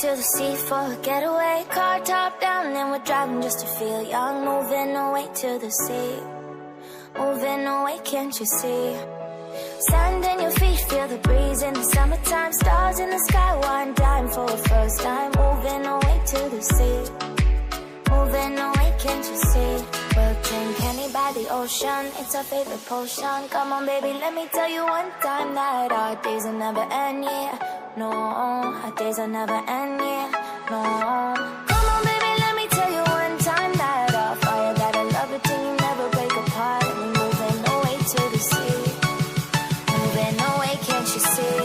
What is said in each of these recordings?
to the sea for a getaway. Car top down and we're driving just to feel young. Moving away to the sea, moving away, can't you see? Sand in your feet, feel the breeze in the summertime. Stars in the sky, one dime for a first time. Moving away to the sea, moving away, can't you see? We'll drink honey by the ocean, it's our favorite potion. Come on baby, let me tell you one time that our days will never end, yeah. No, our days will never end, yeah. No. Come on baby, let me tell you one time that our fire got a love it till you never break apart. And we're moving away to the sea, moving away, can't you see?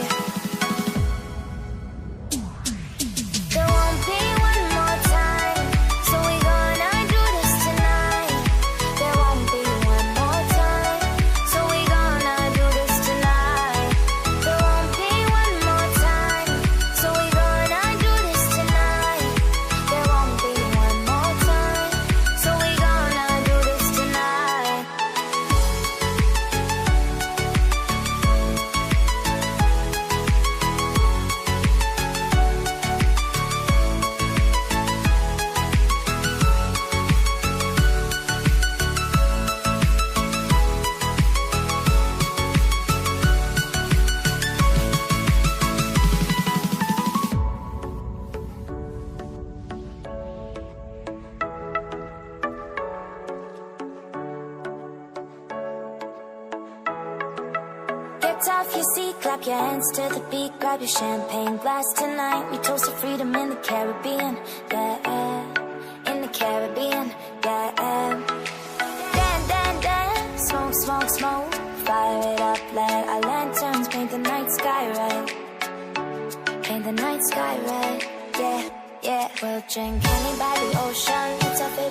There won't be one more time, so we gonna do this tonight. There won't be one more time, so we gonna do this tonight. There won't be one more time, so we gonna do this tonight. There won't be one more time, so we gonna do this tonight. Get off your seat, clap your hands to the beat. Grab your champagne glass tonight. We toast to freedom in the Caribbean, yeah. In the Caribbean, yeah. Dance, dance, dance, smoke, smoke, smoke. Fire it up, let our lanterns paint the night sky red. Paint the night sky red, yeah, yeah. We'll drink honey by the ocean, it's our favorite